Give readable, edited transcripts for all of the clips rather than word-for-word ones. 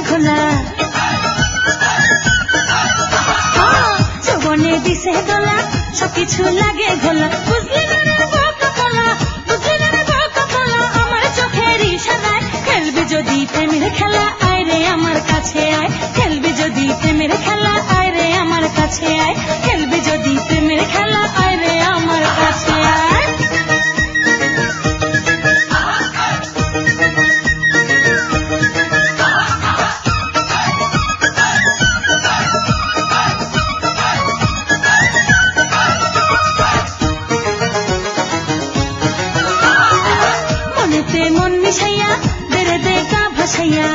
ঘোলা যৌবনে দিছে দোলা সবকিছু লাগে ঘোলা বুঝলি না রে বোকা পোলা বুঝলি না রে বোকা পোলা আমার চোখের ইশারায় খেলবি যদি প্রেমের খেলা আয় রে আমার কাছে আয় খেলবি যদি প্রেমের খেলা আয় রে আমার কাছে আয় খেলবি যদি প্রেমের খেলা আয় রে আমার কাছে আয় মনেতে মন মিশাইয়া বেড়ে দে গা ভাসাইয়া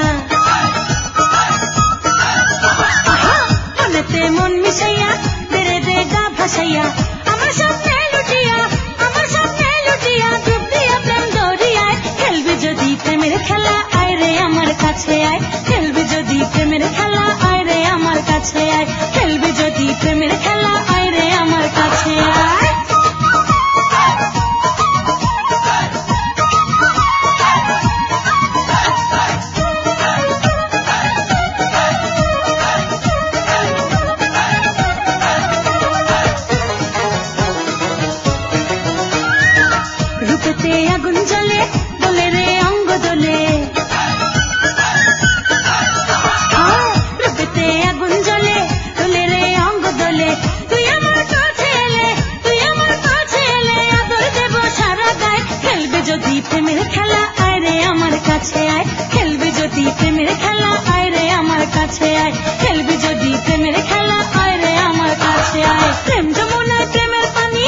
মনেতে মন মিশাইয়া বেড়ে দে গা ভাসাইয়া আমার সামনে লুটিয়া ডুব দিয়া প্রেম দরিয়ায় খেলবি যদি প্রেমের খেলা আয় রে আমার কাছে আয় খেলবি যদি প্রেমের খেলা আয় রে আমার কাছে আয় খেলবি যদি প্রেমের খেলা আয় রে আমার কাছে আয় রূপেতে আগুন জ্বলে দোলে রে অঙ্গ দোলে রূপেতে আগুন জ্বলে দোলে রে অঙ্গ দোলে তুই আমার কাছে এলে আদর দেব সারা গায়ে খেলবে যদি প্রেমের খেলা আয় রে আমার কাছে আয় খেলবে যদি প্রেমের খেলা আয় রে আমার কাছে আয় খেলবে যদি প্রেমের খেলা আয় রে আমার কাছে আয় প্রেম যমুনায় প্রেমের পানি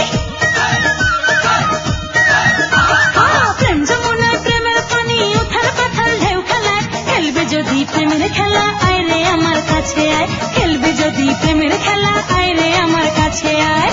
প্রেম যমুনায় প্রেমের পানি উথাল পাথাল ঢেউ খেলায় খেলবে যদি প্রেমের খেলা আয় রে আমার কাছে আয় খেলবে যদি প্রেমের খেলা আয় রে আমার কাছে আয়